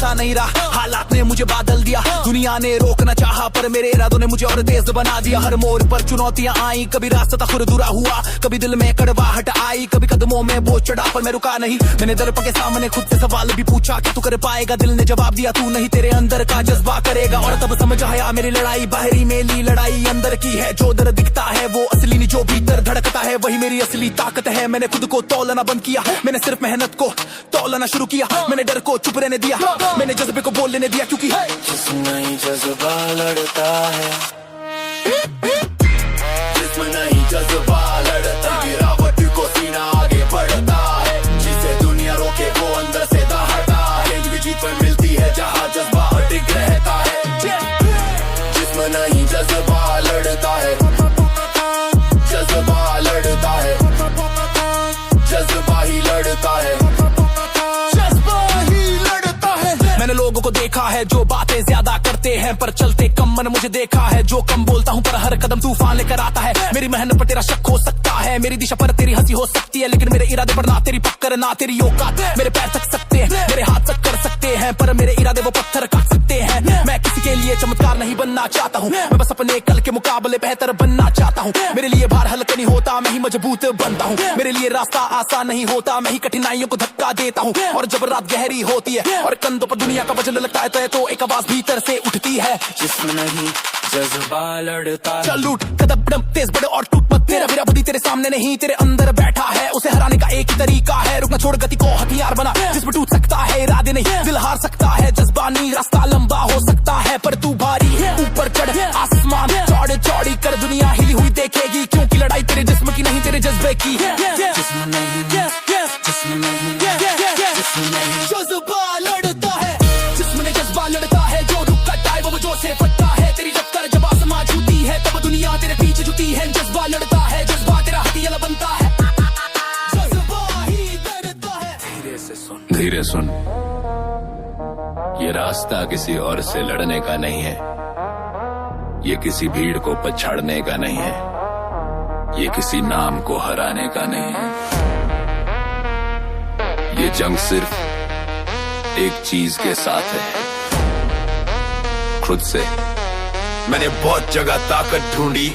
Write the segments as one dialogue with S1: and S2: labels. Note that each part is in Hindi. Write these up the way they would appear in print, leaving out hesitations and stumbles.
S1: भरोसा नहीं रहा, हालात ने मुझे बादल दिया। दुनिया ने रोकना चाहा पर मेरे इरादों ने मुझे और तेज बना दिया। हर मोड़ पर चुनौतियां आई, कभी रास्ता खुरदुरा हुआ, कभी दिल में कड़वाहट आई, कभी कदमों में बोझ चढ़ा पर मैं रुका नहीं। मैंने दर्पण के सामने खुद से सवाल भी पूछा कि तू कर पाएगा, दिल ने जवाब दिया तू नहीं, तेरे अंदर का जज्बा करेगा। और तब समझ आया मेरी लड़ाई बाहरी मेरी लड़ाई अंदर की है। जो दर्द दिखता है वो असली नहीं, जो भीतर धड़कता है वही मेरी असली ताकत है। मैंने खुद को तौलना बंद किया, मैंने सिर्फ मेहनत को तौलना शुरू किया। मैंने डर को चुप रहने दिया, मैंने जज्बे को बोल लेने दिया, क्योंकि
S2: जिस्म नहीं जज्बा लड़ता है, जिस्म नहीं जज्बा लड़ता, गिरावट को सीना आगे बढ़ता है, जिसे दुनिया रोके वो अंदर से दहाड़ता है। जीत पर मिलती है जहाँ जज्बा अटक रहता है। जिस्म नहीं जज्बा लड़ता है, जज्बा लड़ता है, जज्बा ही लड़ता है, जज्बा ही लड़ता है।
S1: मैंने लोगों को देखा है जो बातें ज्यादा करते हैं पर चलते कम। मैंने मुझे देखा है जो कम बोलता हूँ पर हर कदम तूफान लेकर आता है। मेरी मेहनत पर तेरा शक हो सकता है, मेरी दिशा पर तेरी हंसी हो सकती है, लेकिन मेरे इरादे पर ना तेरी पकड़ ना तेरी औकात। मेरे पैर थक सकते हैं, मेरे हाथ तक कर सकते हैं, पर मेरे इरादे वो पत्थर काट सकते हैं। मैं किसी के लिए चमत्कार नहीं बनना चाहता हूँ, मैं बस अपने कल के मुकाबले बेहतर बनना चाहता हूँ। मेरे लिए भार हल्का नहीं होता, मैं ही मजबूत बनता हूँ। मेरे लिए रास्ता आसान नहीं होता, मैं ही कठिनाइयों को धक्का देता हूँ। और जब रात गहरी होती है और कंधों पर दुनिया का वजन लगता है तो एक आवाज भीतर से उठती है,
S2: जिस्म नहीं जज्बा लड़ता है।
S1: चल लूट कदम तेज बढ़े और टूट मत, तेरा मेरा बुद्धि तेरे सामने नहीं तेरे अंदर बैठा है। उसे हराने का एक ही तरीका है, रुकना छोड़ गति को हथियार बना, जिसमें टूट सकता है इरादे नहीं दिल हार सकता है। जज्बा नहीं रास्ता लंबा हो सकता है पर तू भारी ऊपर चढ़ आसमान चौड़ी चौड़ी कर दुनिया हिली हुई देखेगी, क्योंकि लड़ाई तेरे जिस्म की नहीं तेरे जज्बे की है।
S2: जिस्म नहीं, जिस्म नहीं, जिस्म नहीं
S1: जज्बा लड़ता है, जिस्म ने जज्बा लड़ता है, जो रुक करता है वो जो से फटता है। तेरी रफ्तार जब आसमां छूती है तब दुनिया तेरे पीछे झुकती है। जज्बा लड़ता है, जज्बा तेरा हथियार बनता है, जज्बा ही लड़ता है।
S2: धीरे से सुन,
S3: धीरे सुन, ये रास्ता किसी और से लड़ने का नहीं है, ये किसी भीड़ को पछाड़ने का नहीं है, ये किसी नाम को हराने का नहीं है। ये जंग सिर्फ एक चीज के साथ है, खुद से।
S4: मैंने बहुत जगह ताकत ढूंढी,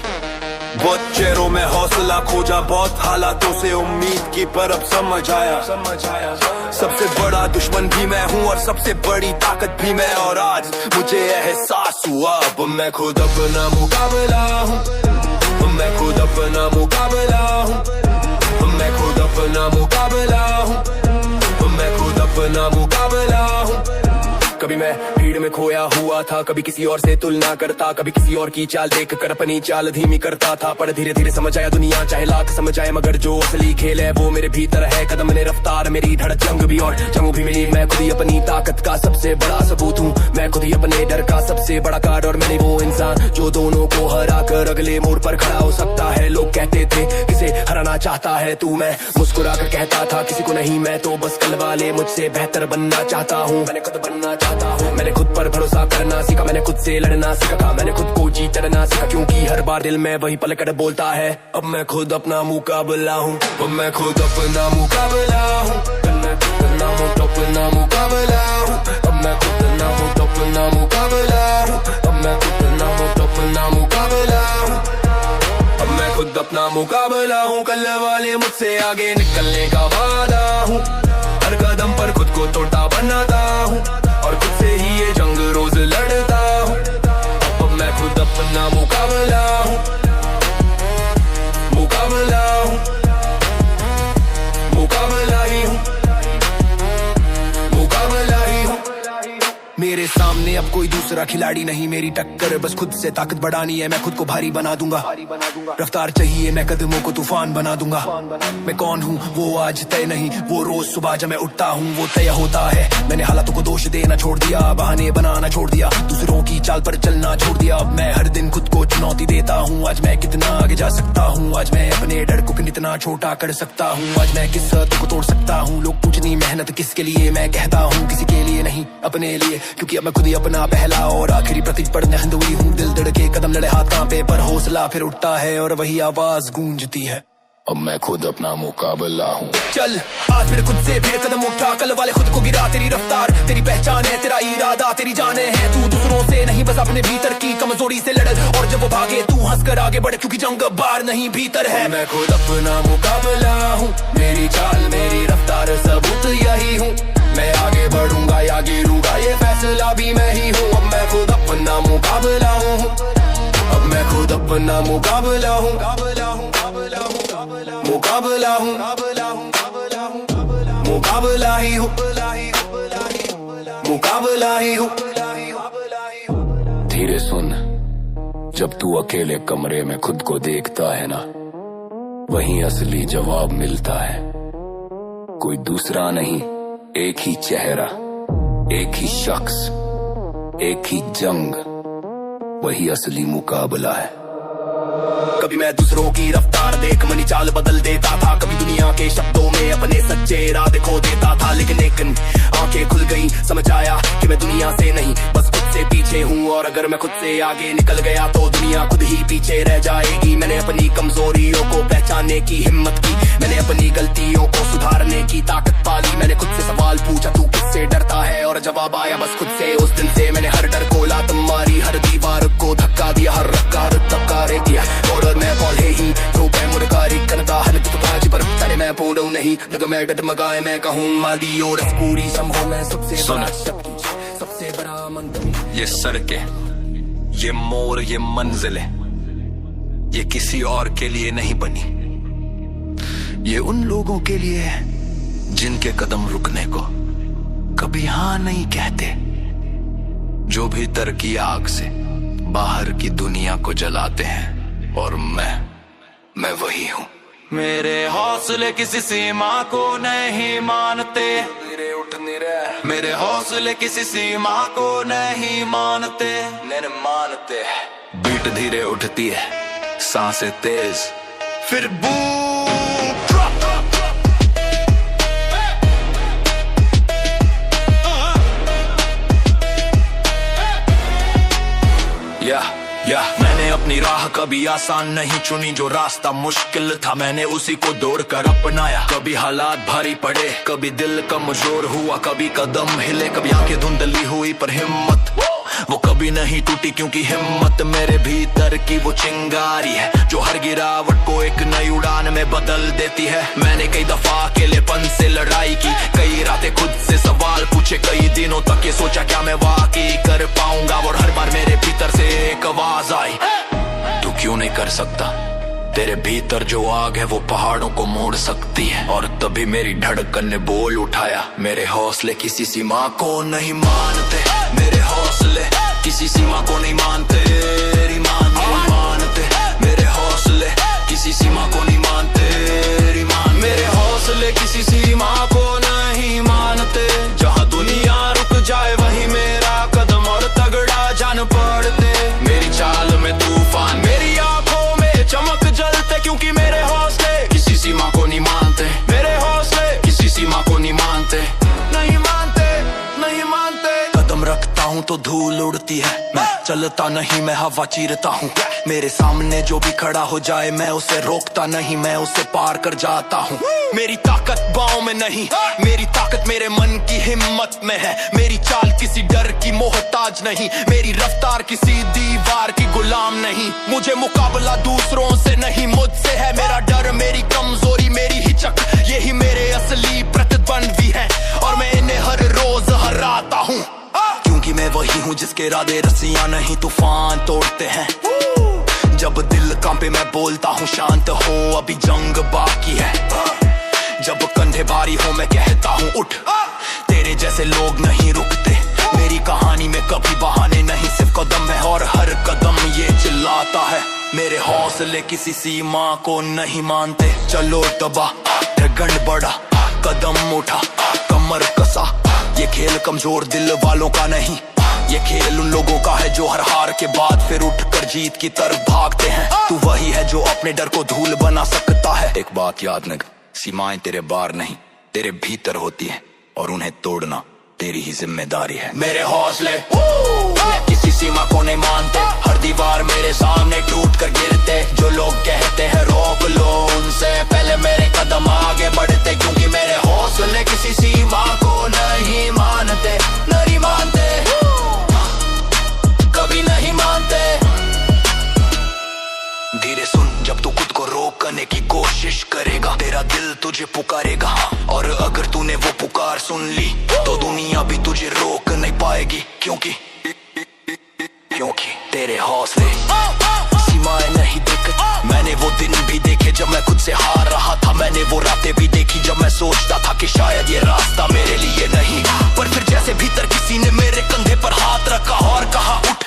S4: बहुत चेहरों में हौसला खोजा, बहुत हालातों से उम्मीद की, पर अब समझ आया सबसे बड़ा दुश्मन भी मैं हूँ और सबसे बड़ी ताकत भी मैं। और आज मुझे एहसास हुआ अब मैं खुद अपना मुकाबला हूँ, मैं खुद अपना मुकाबला हूँ, मैं खुद अपना मुकाबला हूँ, मैं खुद अपना मुकाबला हूँ। कभी मैं भीड़ में खोया हुआ था, कभी किसी और से तुलना करता, कभी किसी और की चाल देख कर अपनी चाल धीमी करता था, पर धीरे धीरे समझ आया दुनिया चाहे लाख समझ आए मगर जो असली खेल है वो मेरे भीतर है। कदम ने रफ्तार मेरी धड़क जंग भी और जंग भी मिली, मैं खुद ही अपनी ताकत का सबसे बड़ा सबूत हूँ, मैं खुद ही अपने डर का सबसे बड़ा कार्ड। और मैंने वो इंसान जो दोनों को हरा कर अगले मोड़ पर खड़ा हो सकता है। लोग कहते थे किसे हराना चाहता है तू, मैं मुस्कुरा कर कहता था किसी को नहीं, मैं तो बस कल वाले मुझसे बेहतर बनना चाहता हूँ। मैंने खुद बनना मैंने खुद पर भरोसा करना सीखा, मैंने खुद से लड़ना सीखा, मैंने खुद को जीतना सीखा, क्योंकि हर बार दिल में वही पलकर बोलता है अब मैं खुद अपना मुकाबला हूँ, अब मैं खुद अपना मुकाबला हूँ, मैं खुद अपना मुकाबला हूँ, अब मैं खुद अपना मुकाबला हूँ, अब मैं खुद अपना मुकाबला हूँ, अब मैं खुद अपना मुकाबला हूँ। कल वाले मुझसे आगे निकलने का वादा हूँ, हर कदम पर खुद को तोड़ता बनाता हूँ और खुद से ही ये जंग रोज लड़ता हूँ। अब मैं खुद अपना मुकाबला हूँ, मुकाबला हूँ, मुकाबला ही हूँ, मुकाबला ही हूँ। मेरे सामने अब कोई दूसरा खिलाड़ी नहीं मेरी टक्कर, बस खुद से ताकत बढ़ानी है, मैं खुद को भारी बना दूंगा। रफ्तार चाहिए मैं कदमों को तूफान बना दूंगा। मैं कौन हूँ वो आज तय नहीं, वो रोज सुबह जब मैं उठता हूँ वो तय होता है। मैंने हालातों को दोष देना छोड़ दिया, बहाने बनाना छोड़ दिया, दूसरों की चाल पर चलना छोड़ दिया। अब मैं हर दिन खुद को चुनौती देता हूँ, आज मैं कितना आगे जा सकता हूँ, आज मैं अपने डर को कितना छोटा कर सकता हूँ, आज मैं किस हद को तोड़ सकता हूँ। लोग पूछनी मेहनत किसके लिए, मैं कहता हूँ किसी के लिए नहीं अपने लिए, क्योंकि अब मैं खुद ही अपना पहला और आखिरी प्रतीक पर नहंद हुई हूँ। दिल धड़के कदम लड़े हाथ कांपे पर हौसला फिर उठता है और वही आवाज गूंजती है।
S3: अब मैं खुद अपना मुकाबला हूँ।
S1: चल आज फिर खुद से फिर कदम उठा, कल वाले खुद को गिरा। तेरी रफ्तार तेरी पहचान है, तेरा इरादा तेरी जाने है। तू दूसरों से नहीं बस अपने भीतर की कमजोरी से लड़, और जब वो भागे तू हंस कर आगे बढ़, क्योंकि जंग बाहर नहीं भीतर है।
S2: मैं खुद अपना मुकाबला हूँ, मेरी चाल मेरी रफ्तार सबूत यही हूँ। मैं आगे बढ़ूंगा या गिरूंगा ये फैसला भी मैं ही हूँ। अब मैं खुद अपना मुकाबला हूँ, अब मैं खुद अपना मुकाबला हूँ, मुकाबला हूँ, मुकाबला ही हूँ, मुकाबला ही हूँ।
S3: धीरे सुन, जब तू अकेले कमरे में खुद को देखता है ना, वहीं असली जवाब मिलता है। कोई दूसरा नहीं, एक ही चेहरा, एक ही शख्स, एक ही जंग, वही असली मुकाबला है।
S1: कभी मैं दूसरों की रफ्तार देख मनी चाल बदल देता था, कभी दुनिया के शब्दों में अपने सच्चे इरादे खो देता था। लेकिन आंखें खुल गई, समझ आया कि मैं दुनिया से नहीं बस खुद से पीछे हूँ। और अगर मैं खुद से आगे निकल गया तो दुनिया खुद ही पीछे रह जाएगी। मैंने अपनी कमजोरियों को पहचानने की हिम्मत की, मैंने अपनी गलतियों को सुधारने की ताकत पाली। मैंने खुद से सवाल पूछा तू किससे डरता है, और जवाब आया बस खुद से। उस दिन से मैंने हर डर को लात मारी, हर दीवार को धक्का दिया, हर रफ्तार धक्का दिया। और मैं पौधे ही तो मैं मुड़कारी करता हर तुझ पर चले। मैं पूर्ण नहीं लग मैं डगमगाए, मैं कहूँ मादी और पूरी संभव। मैं सबसे बड़ा शक्ति, सबसे बड़ा मंत्र।
S3: ये सड़कें, ये मोर, ये मंजिलें, ये किसी और के लिए नहीं बनी। ये उन लोगों के लिए है जिनके कदम रुकने को कभी हाँ नहीं कहते, जो भीतर की आग से बाहर की दुनिया को जलाते हैं। और मैं वही हूँ।
S1: मेरे हौसले किसी सीमा को नहीं मानते, मेरे हौसले किसी सीमा को नहीं मानते, नहीं मानते।
S3: बीट धीरे उठती है, सांसें तेज,
S1: फिर बूम
S3: या मैंने अपनी राह कभी आसान नहीं चुनी, जो रास्ता मुश्किल था मैंने उसी को दौड़कर अपनाया। कभी हालात भारी पड़े, कभी दिल कमजोर हुआ, कभी कदम हिले, कभी आंखें धुंधली हुई, पर हिम्मत वो कभी नहीं टूटी। क्योंकि हिम्मत मेरे भीतर की वो चिंगारी है जो हर गिरावट को एक नई उड़ान में बदल देती है। मैंने कई दफा अकेलेपन से लड़ाई की, कई रातें खुद से सवाल पूछे, कई दिनों तक ये सोचा क्या मैं वाकई कर पाऊंगा। और हर बार मेरे भीतर से एक आवाज आई, तू क्यों नहीं कर सकता? तेरे भीतर जो आग है वो पहाड़ों को मोड़ सकती है। और तभी मेरी धड़कन ने बोल उठाया, मेरे हौसले किसी सीमा को नहीं मानते, मेरे हौसले किसी सीमा को नहीं मानते, मानते। मेरे हौसले किसी सीमा को नहीं मानते, मेरे हौसले किसी सीमा को नहीं मानते। जहाँ दुनिया रुक जाए वही मेरा कदम और तगड़ा जान पड़ते। मेरी चाल में तूफान, मेरी आंखों में चमक जलते, क्योंकि मेरे हौसले किसी सीमा को नहीं मानते, मेरे हौसले किसी सीमा को नहीं मानते, नहीं मानते, नहीं मानते। कदम रखता हूँ तो धूल उड़ती है, मैं चलता नहीं मैं हवा चीरता हूँ। मेरे सामने जो भी खड़ा हो जाए मैं उसे रोकता नहीं, मैं उसे पार कर जाता हूँ। मेरी ताकत बाहों में नहीं, मेरी ताकत मेरे मन की हिम्मत में है। मेरी चाल किसी डर की मोहताज नहीं, मेरी रफ्तार किसी दीवार की गुलाम नहीं। मुझे मुकाबला दूसरों से नहीं मुझसे है, मेरा डर मेरी कमजोरी मेरी हिचक यही मेरे असली प्रतिद्वंद्वी है। और मैं इन्हें हर रोज हराता हूँ, क्योंकि मैं वही हूँ जिसके इरादे रस्सियां नहीं तूफान तोड़ते हैं। जब दिल कांपे मैं बोलता हूँ शांत हो, अभी जंग बाकी है। जब कंधे भारी हो मैं कहता हूँ उठ, तेरे जैसे लोग नहीं रुकते। मेरी कहानी में कभी बहाने नहीं, सिर्फ कदम है और हर कदम ये चिल्लाता है। मेरे हौसले किसी सीमा को नहीं मानते। चलो दबा, गंड बढ़ा, कदम उठा, कमर कसा। ये खेल कमजोर दिल वालों का नहीं, ये खेल उन लोगों का है जो हर हार के बाद फिर उठकर जीत की तरफ भागते हैं। तू वही है जो अपने डर को धूल बना सकता है। एक बात याद रख, सीमाएं तेरे बाहर नहीं तेरे भीतर होती है, और उन्हें तोड़ना तेरी ही जिम्मेदारी है। मेरे हौसले किसी
S2: किसी सीमा को नहीं मानते। हर दीवार मेरे सामने टूट कर गिरते, जो लोग कहते हैं रोक लो उनसे पहले मेरे कदम आगे बढ़ते, क्योंकि मेरे हौसले किसी सीमा को नहीं मानते, नहीं मानते, कभी नहीं मानते। धीरे सुन, जब तू खुद को रोकने की कोशिश करेगा तेरा दिल तुझे पुकारेगा, और अगर तूने वो पुकार सुन ली तो दुनिया भी तुझे रोक नहीं पाएगी, क्योंकि तेरे हौसले सीमाएं नहीं देखते। मैंने वो दिन भी देखे जब मैं खुद से हार रहा था, मैंने वो रातें भी देखी जब मैं सोचता था कि शायद ये रास्ता मेरे लिए नहीं, पर फिर जैसे भीतर किसी ने मेरे कंधे पर हाथ रखा और कहा उठ,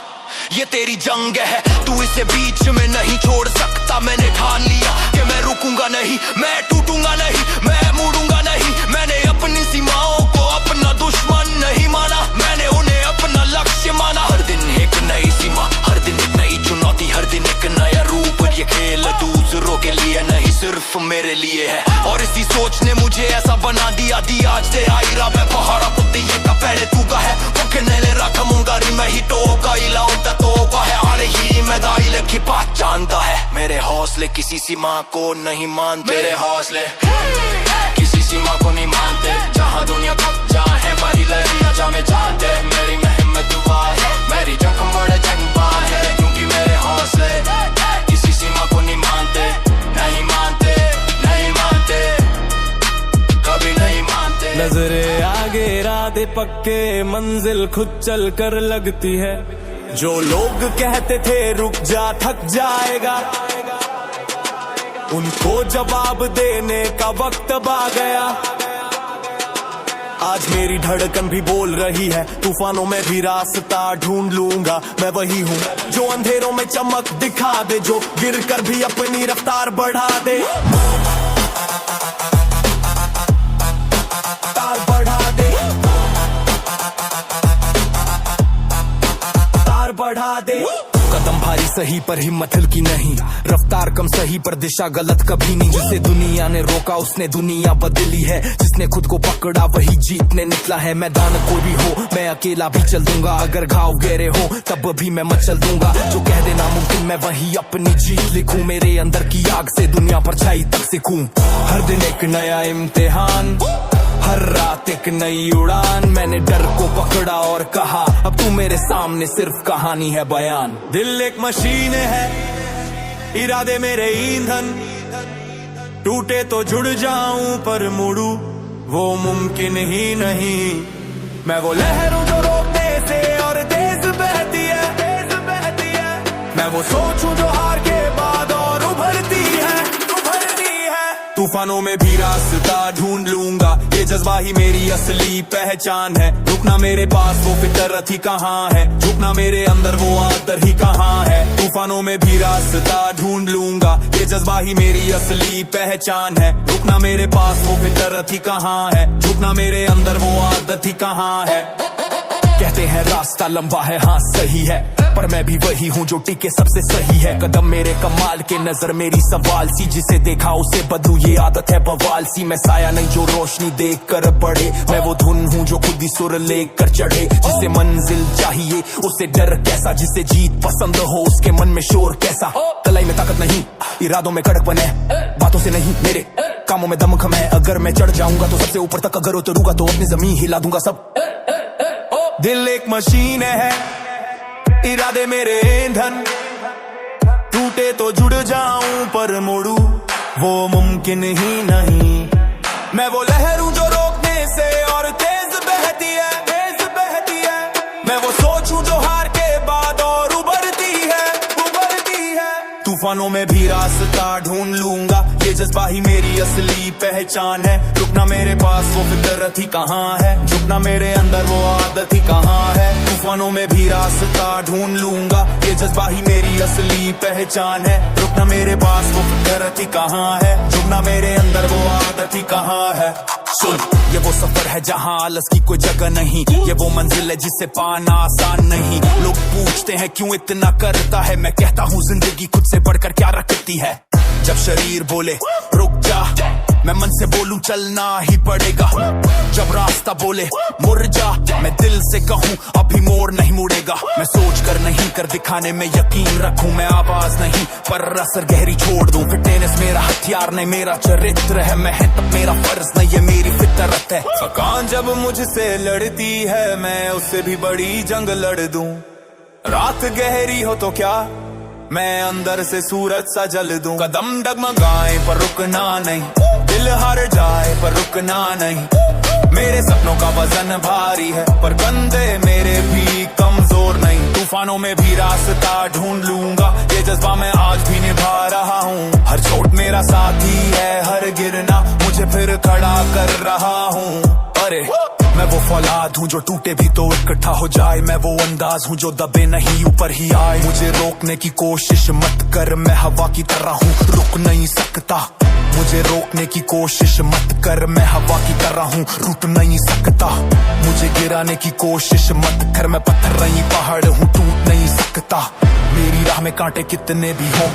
S2: ये तेरी जंग है, तू इसे बीच में नहीं छोड़ सकता। मैंने ठान लिया कि मैं रुकूंगा नहीं, मैं टूटूंगा नहीं, मैं मुड़ूंगा नहीं। मैंने अपनी सीमाओं को अपना दुश्मन नहीं माना, मैंने उन्हें अपना लक्ष्य माना। हर दिन एक नई सीमा, हर दिन एक नई चुनौती, हर दिन एक नया रूप। ये खेल दूसरों के लिए नहीं सिर्फ मेरे लिए है, और इसी सोच ने मुझे ऐसा बना दिया आज से आईरा मैं पहाड़ा पुत्ती ये का पहले तू का है, porque nelle racamungari में ही टोका इलाउंटा तोका है, आले ही मैं दाइले की पहचानता है। मेरे हौसले किसी सीमा को नहीं मानते, मेरे हौसले किसी सीमा को नहीं मानते। जहाँ दुनिया थक जाए बड़ी लहरियां जा में जानते, मेरी मेहनत दुआ है, मेरी जख्म बड़े जज्बा है, क्योंकि मेरे हौसले किसी सीमा को नहीं मानते, नहीं मानते, नहीं मानते, कभी नहीं मानते।
S1: नजरे आगे इरादे पक्के, मंजिल खुद चल कर लगती है। जो लोग कहते थे रुक जा थक जाएगा, उनको जवाब देने का वक्त आ गया। आज मेरी धड़कन भी बोल रही है, तूफानों में भी रास्ता ढूंढ लूंगा। मैं वही हूँ जो अंधेरों में चमक दिखा दे, जो गिर कर भी अपनी रफ्तार बढ़ा दे, बढ़ा दे। कदम भारी सही पर हिम्मत हल्की नहीं, रफ्तार कम सही पर दिशा गलत कभी नहीं। जिसे दुनिया ने रोका उसने दुनिया बदली है, जिसने खुद को पकड़ा वही जीतने निकला है। मैदान कोई भी हो मैं अकेला भी चल दूंगा, अगर घाव गहरे हो तब भी मैं मचल दूंगा। जो कह देना मुमकिन मैं वही अपनी जीत लिखूं, मेरे अंदर की आग से दुनिया परछाई तक सीखूं। हर दिन एक नया इम्तिहान, हर रात एक नई उड़ान। मैंने डर को पकड़ा और कहा अब तू मेरे सामने सिर्फ कहानी है बयान। दिल एक मशीन है, इरादे मेरे ईंधन, टूटे तो जुड़ जाऊं पर मुड़ू वो मुमकिन ही नहीं। मैं वो लहर हूं जो रोकने से और तेज बहती है, तेज बहती है। मैं वो सोच हूं जो हार के बाद और उभरती है, उभरती है। तूफानों में भी रास्ता ढूंढ लूंगा, ये जज्बा ही मेरी असली पहचान है। रुकना मेरे पास वो फितरत ही कहाँ है, झुकना मेरे अंदर वो आदर ही कहाँ है। तूफानों में भी रास्ता ढूंढ लूंगा, ये जज्बा ही मेरी असली पहचान है। रुकना मेरे पास वो फितरत ही कहाँ है, झुकना मेरे अंदर वो आदत ही कहाँ है। कहते हैं रास्ता लंबा है, हाँ सही है, पर मैं भी वही हूँ जो टिके सबसे सही है। कदम मेरे कमाल के, नजर मेरी सवाल सी, जिसे देखा उसे बदलू ये आदत है बवाल सी। मैं साया नहीं जो रोशनी देख कर बढ़े, मैं वो धुन हूँ जो खुद ही सुर लेकर चढ़े। जिसे मंजिल चाहिए उसे डर कैसा, जिसे जीत पसंद हो उसके मन में शोर कैसा। कलाई में ताकत नहीं, इरादों में कड़कपन है, बातों से नहीं मेरे कामों में दमखम है। अगर मैं चढ़ जाऊंगा तो सबसे ऊपर तक, अगर उतरूंगा तो अपनी जमीन हिला दूंगा सब। दिल एक मशीन है, इरादे मेरे ईंधन, टूटे तो जुड़ जाऊं पर मुड़ू वो मुमकिन ही नहीं। मैं वो लहर हूं जो रोकने से और तेज बहती है, तेज बहती है। मैं वो सोच हूं जो हार के बाद और उभरती है, उभरती है। तूफानों में भी रास्ता ढूंढ लूंगा, ये जज्बा ही मेरी असली पहचान है। रुकना मेरे पास वो फितरत ही कहाँ है, झुकना मेरे अंदर वो आदत ही कहाँ है। तूफानों में भी रास्ता ढूंढ लूंगा, ये जज्बा ही मेरी असली पहचान है। रुकना मेरे पास वो फितरत ही कहाँ है, झुकना मेरे अंदर वो आदत ही कहाँ है। सुन, ये वो सफर है जहाँ आलस की कोई जगह नहीं, ये वो मंजिल है जिसे पाना आसान नहीं। लोग पूछते हैं क्यों इतना करता है, मैं कहता हूँ जिंदगी खुद से बढ़कर क्या रखती है। जब शरीर बोले रुक जा मैं मन से बोलूं चलना ही पड़ेगा। जब रास्ता बोले मुड़ जा, मैं दिल से कहूं अभी मोड़ नहीं मुड़ेगा। मैं सोच कर नहीं कर दिखाने में यकीन रखूं, मैं आवाज नहीं पर असर गहरी छोड़ दूं। फिटनेस मेरा हथियार नहीं मेरा चरित्र है, मेहनत मेरा फर्ज नहीं ये मेरी फितरत है।
S4: थकान जब मुझसे लड़ती है मैं उससे भी बड़ी जंग लड़ दूं। रात गहरी हो तो क्या मैं अंदर से सूरज सा जल दूं। कदम डगमगाए पर रुकना नहीं, दिल हार जाए पर रुकना नहीं। मेरे सपनों का वजन भारी है पर कंधे मेरे भी कमजोर नहीं। तूफानों में भी रास्ता ढूंढ लूंगा, ये जज्बा मैं आज भी निभा रहा हूँ। हर चोट मेरा साथी है, हर गिरना मुझे फिर खड़ा कर रहा हूँ। अरे मैं वो फौलाद हूँ जो टूटे भी तो इकट्ठा हो जाए। मैं वो अंदाज हूँ जो दबे नहीं ऊपर ही आए। मुझे रोकने की कोशिश मत कर, मैं हवा की तरह हूँ रुक नहीं सकता। मुझे रोकने की कोशिश मत कर, मैं हवा की तरह हूँ रुक नहीं सकता। मुझे गिराने की कोशिश मत कर, मैं पत्थर नहीं पहाड़ हूँ टूट नहीं सकता। मेरी राह में कांटे कितने भी हों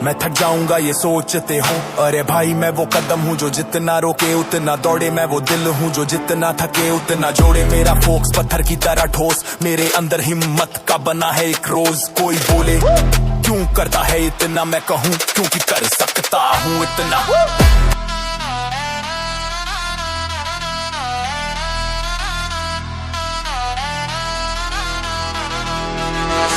S4: मैं थक जाऊंगा ये सोचते हो। अरे भाई मैं वो कदम हूँ जो जितना रोके उतना दौड़े। मैं वो दिल हूँ जो जितना थके उतना जोड़े। मेरा फोक्स पत्थर की तरह ठोस, मेरे अंदर हिम्मत का बना है एक रोज। कोई बोले क्यों करता है इतना, मैं कहूँ क्योंकि कर सकता हूँ इतना।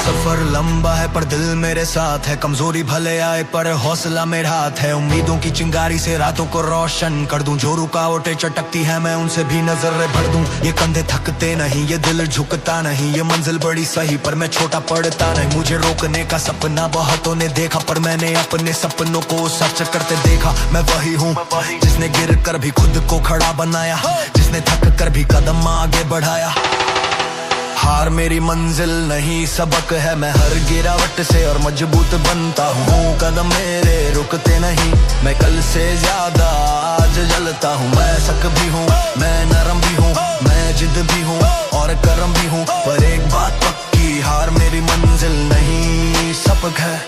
S5: सफर लंबा है पर दिल मेरे साथ है। कमजोरी भले आए पर हौसला मेरा हाथ है। उम्मीदों की चिंगारी से रातों को रोशन कर दूं। जो रुकावटें चटकती है मैं उनसे भी नजरें भर दूं। ये कंधे थकते नहीं, ये दिल झुकता नहीं। ये मंजिल बड़ी सही पर मैं छोटा पड़ता नहीं। मुझे रोकने का सपना बहुतों ने देखा पर मैंने अपने सपनों को सच करते देखा। मैं वही हूँ जिसने गिर कर भी खुद को खड़ा बनाया, जिसने थक कर भी कदम आगे बढ़ाया। हार मेरी मंजिल नहीं सबक है, मैं हर गिरावट से और मजबूत बनता हूँ। कदम मेरे रुकते नहीं, मैं कल से ज्यादा आज जलता हूँ। मैं सक भी हूँ, मैं नरम भी हूँ, मैं जिद भी हूँ और करम भी हूँ। पर एक बात पक्की, हार मेरी मंजिल नहीं सबक है।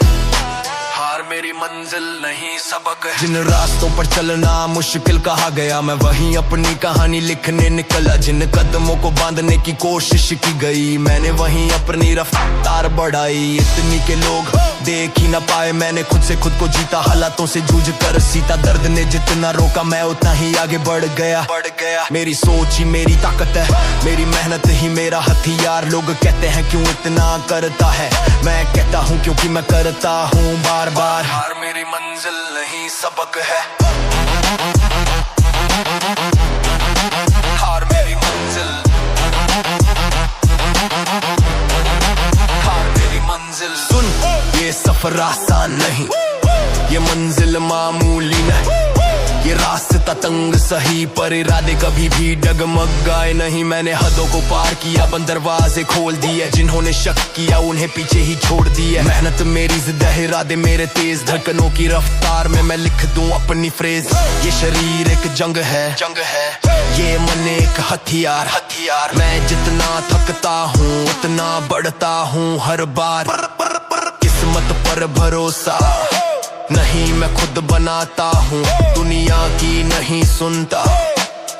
S5: हार मेरी मंजिल नहीं सबक है। जिन रास्तों पर चलना मुश्किल कहा गया, मैं वहीं अपनी कहानी लिखने निकला। जिन कदमों को बांधने की कोशिश की गई, मैंने वहीं अपनी रफ्तार बढ़ाई। इतनी के लोग देख ही न पाए, मैंने खुद से खुद को जीता। हालातों से जूझ कर सीता, दर्द ने जितना रोका मैं उतना ही आगे बढ़ गया। मेरी सोच ही मेरी ताकत है, मेरी मेहनत ही मेरा हथियार। लोग कहते हैं क्यों इतना करता है, मैं कहता हूँ क्योंकि मैं करता हूँ बार बार। हार मेरी मंजिल नहीं सबक है। हार मेरी मंजिल, हार मेरी मंजिल। सुन ये सफर आसान नहीं, ये मंजिल मामूली नहीं। ये रास्ता तंग सही पर इरादे कभी भी डगमगाए नहीं। मैंने हदों को पार किया, बंद दरवाजे खोल दिए। जिन्होंने शक किया उन्हें पीछे ही छोड़ दिया। मेहनत मेरी जिद है, इरादे मेरे तेज। धड़कनों की रफ्तार में मैं लिख दूं अपनी फ्रेज। ये शरीर एक जंग है, ये मन एक हथियार। मैं जितना थकता हूँ उतना बढ़ता हूँ हर बार। किस्मत पर भरोसा नहीं मैं खुद बनाता हूँ, दुनिया की नहीं सुनता,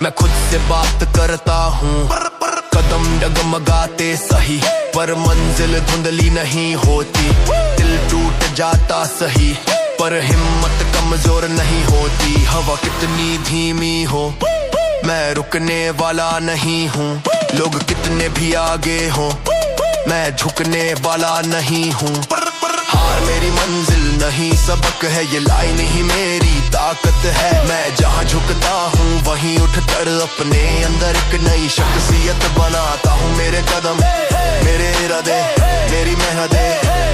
S5: मैं खुद से बात करता हूँ। कदम डगमगाते सही पर मंजिल धुंधली नहीं होती। दिल टूट जाता सही पर हिम्मत कमजोर नहीं होती। हवा कितनी धीमी हो मैं रुकने वाला नहीं हूँ। लोग कितने भी आगे हो मैं झुकने वाला नहीं हूँ। हार मेरी मंजिल नहीं सबक है, ये लाइन ही मेरी ताकत है। मैं जहाँ झुकता हूँ वहीं उठकर अपने अंदर एक नई शख्सियत बनाता हूँ। मेरे कदम, मेरे इरादे, मेरी मेहनत,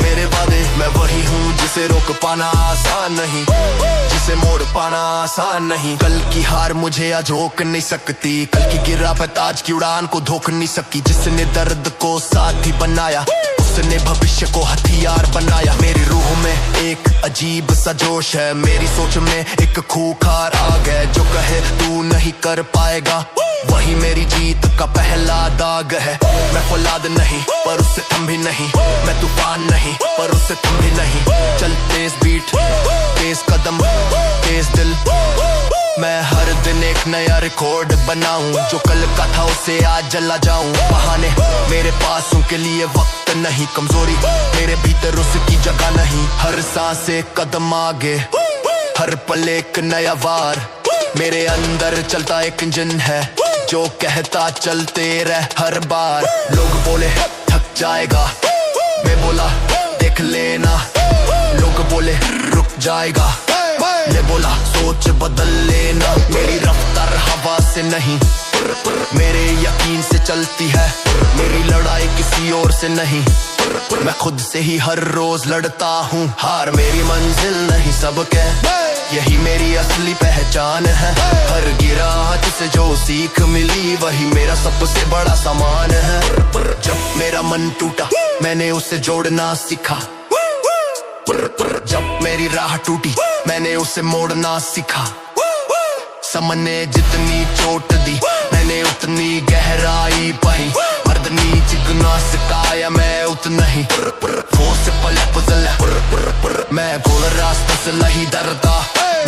S5: मेरे वादे। मैं वही हूँ जिसे रोक पाना आसान नहीं, जिसे मोड़ पाना आसान नहीं। कल की हार मुझे आज रोक नहीं सकती, कल की गिरावट आज की उड़ान को धोख नहीं सकी। जिसने दर्द को साथी बनाया उसने भविष्य को हथियार बनाया। मेरी रूह में एक अजीब सा जोश है, मेरी सोच में एक खूंखार आग है। जो कहे तू नहीं कर पाएगा वही मेरी जीत का पहला दाग है। मैं फौलाद नहीं पर उससे थम भी नहीं, मैं तूफान नहीं पर उससे थम भी नहीं। चल तेज बीट, तेज कदम, तेज दिल, मैं हर दिन एक नया रिकॉर्ड बनाऊं, जो कल का था उसे आज जला जाऊं। बहाने मेरे पास उनके लिए वक्त नहीं, कमजोरी मेरे भीतर उसकी जगह नहीं। हर सांस एक कदम आगे, हर पल एक नया वार। मेरे अंदर चलता एक इंजन है जो कहता चलते रह हर बार। लोग बोले थक जाएगा, मैं बोला देख लेना। लोग बोले रुक जाएगा, मैं बोला सोच बदल लेना। मेरी रफ्तार हवा से नहीं, मेरे यकीन से चलती है। मेरी लड़ाई किसी और से नहीं, मैं खुद से ही हर रोज लड़ता हूँ। हार मेरी मंजिल नहीं सबके, यही मेरी असली पहचान है। हर गिराहट से जो सीख मिली वही मेरा सबसे बड़ा सामान है। जब मेरा मन टूटा मैंने उसे जोड़ना सीखा, जब मेरी राह टूटी मैंने उसे मोड़ना सीखा। समन ने जितनी चोट दी मैंने उतनी गहराई पाई। मर्दनी जितना सिखाया मैं उतना ही वो से पले पुजला। मैं गोल रास्ते से नहीं डरता,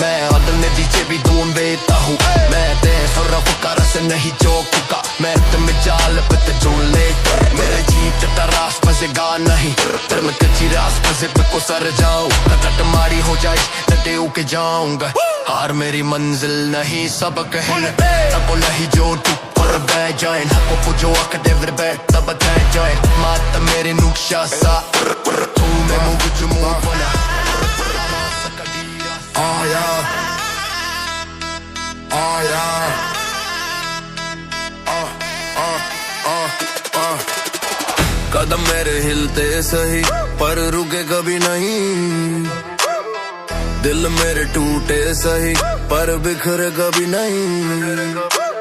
S5: मैं अदल दीचे भी दून देता हूँ। मैं ते सरफकार से नहीं चौका, मैं तुम्हें जाल पे ते जोड़ ले। मेरे जीत तरास फंसेगा नहीं, तेरे में कच्ची रास फंसे पे को सर जाऊं। कट मारी हो जाए नटे उके जाऊंगा। हार मेरी मंजिल नहीं सबक है, तब नहीं जो तू पर बैठ जाए। हको पुजो अकदे विरबैठ तब बैठ जाए। मात मेरे नुक्शा सा तू मैं मुझ मुँह बना। आया आया कदम मेरे हिलते सही पर रुके कभी नहीं। दिल मेरे टूटे सही पर बिखरे कभी नहीं।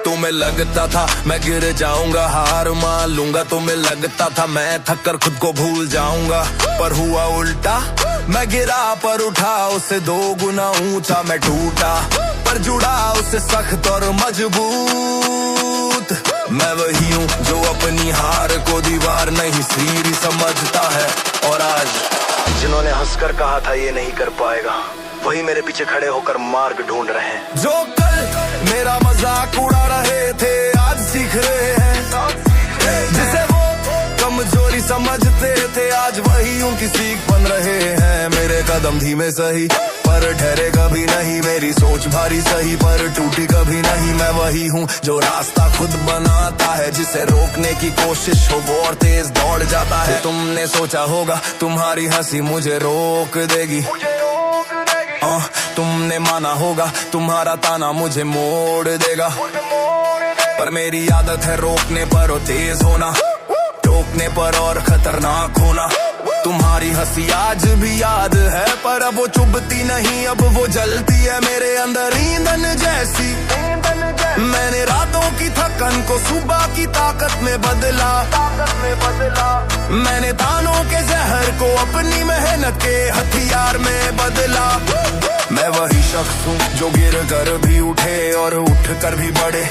S5: तुम्हें लगता था मैं गिर जाऊंगा, हार मान लूंगा। तुम्हें लगता था मैं थक कर खुद को भूल जाऊंगा, पर हुआ उल्टा। मैं गिरा पर उठा, उससे 2 गुना ऊंचा मैं टूटा, पर जुड़ा उससे सख्त और मजबूत। मैं वही हूँ जो अपनी हार को दीवार नहीं सीढ़ी समझता है। और आज जिन्होंने हंसकर कहा था ये नहीं कर पाएगा, वही मेरे पीछे खड़े होकर मार्ग ढूंढ रहे हैं। जो कल मेरा मजाक उड़ा रहे थे आज सीख रहे हैं। जिसे वो कमजोरी समझते थे आज वही उनकी सीख बन रहे हैं। मेरे कदम धीमे सही पर ठहरे कभी नहीं, मेरी सोच भारी सही पर टूटी कभी नहीं। मैं वही हूँ जो रास्ता खुद बनाता है, जिसे रोकने की कोशिश हो वो और तेज दौड़ जाता है। तुमने सोचा होगा तुम्हारी हंसी मुझे रोक देगी, तुमने माना होगा तुम्हारा ताना मुझे मोड़ देगा। पर मेरी आदत है रोकने पर और तेज होना, टोकने पर और खतरनाक होना। तुम्हारी हंसी आज भी याद है पर अब वो चुभती नहीं, अब वो जलती है मेरे अंदर ईंधन जैसी। मैंने रातों की थकन को सुबह की ताकत में बदला। मैंने तानों के जहर को अपनी मेहनत के हथियार में बदला। मैं वही शख्स हूँ जो गिर कर भी उठे और उठ कर भी बढ़े।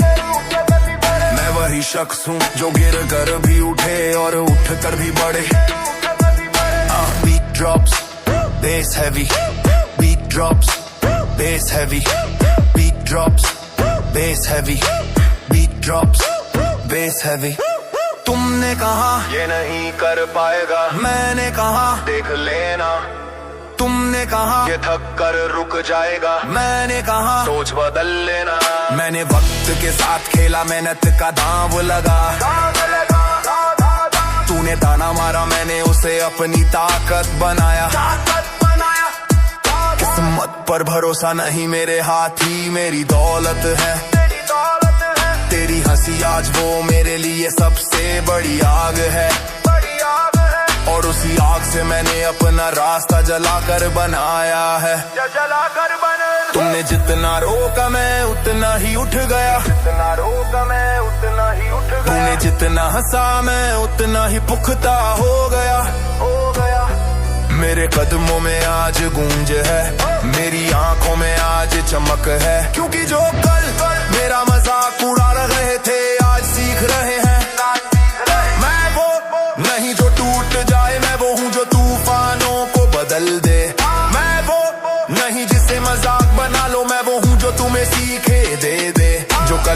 S5: मैं वही शख्स हूँ जो गिर कर भी उठे और उठ कर भी बढ़े। Beat drops, bass heavy. Beat drops, bass heavy. Beat drops, bass heavy. Beat drops, bass heavy. तुमने कहा ये नहीं कर पाएगा, मैंने कहा देख लेना। तुमने कहा ये थक कर रुक जाएगा, मैंने कहा सोच बदल लेना। मैंने वक्त के साथ खेला, मेहनत का दांव लगा। तूने ताना मारा, मैंने उसे अपनी ताकत बनाया। किस्मत पर भरोसा नहीं, मेरे हाथ ही मेरी दौलत है। तेरी हंसी आज वो मेरे लिए सबसे बड़ी आग है, और उसी आग से मैंने अपना रास्ता जलाकर बनाया है। तुमने जितना रोका मैं उतना ही उठ गया, तूने जितना हंसा मैं उतना ही पुख्ता हो गया। मेरे कदमों में आज गूंज है, मेरी आंखों में आज चमक है। क्योंकि जो कल मेरा मजाक उड़ा रहे थे आज सीख रहे हैं। मैं वो नहीं जो टूट जाए, मैं वो हूँ जो तूफानों को बदल दे। मैं वो नहीं जिसे मजाक बना लो, मैं वो हूँ जो तुम्हें सीख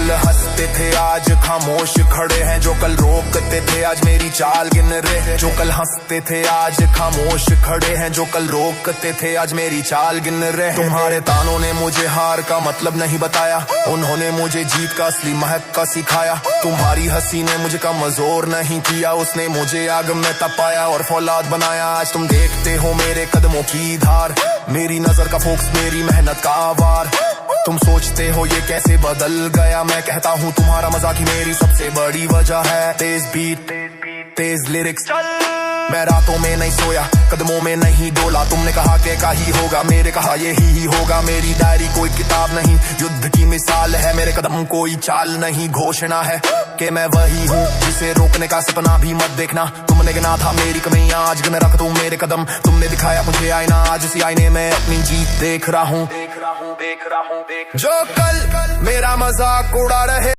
S4: कल हंसते थे आज खामोश खड़े हैं, जो कल रोकते थे आज मेरी चाल गिन रहे। जो कल हंसते थे आज खामोश खड़े हैं, जो कल रोकते थे आज मेरी चाल गिन रहे। तुम्हारे तानों ने मुझे हार का मतलब नहीं बताया, उन्होंने मुझे जीत का असली महक का सिखाया। तुम्हारी हंसी ने मुझे कमजोर नहीं किया, उसने मुझे आग में तपाया और फौलाद बनाया। आज तुम देखते हो मेरे कदमों की धार, मेरी नजर का फोकस, मेरी मेहनत का आवार। तुम सोचते हो ये कैसे बदल गया, मैं कहता हूँ तुम्हारा मजाक ही मेरी सबसे बड़ी वजह है। तेज बीट तेज लिरिक्स, मैं रातों में नहीं सोया, कदमों में नहीं डोला। तुमने कहा कि का ही होगा, मेरे कहा ये ही होगा। मेरी डायरी कोई किताब नहीं, युद्ध की मिसाल है। मेरे कदम कोई चाल नहीं, घोषणा है कि मैं वही हूँ जिसे रोकने का सपना भी मत देखना। तुमने गिना था मेरी कमियां, आज गिन रख तू मेरे कदम। तुमने दिखाया मुझे आईना, आज उसी आईने में अपनी जीत देख रहा हूँ। जो कल मेरा मजाक उड़ा रहे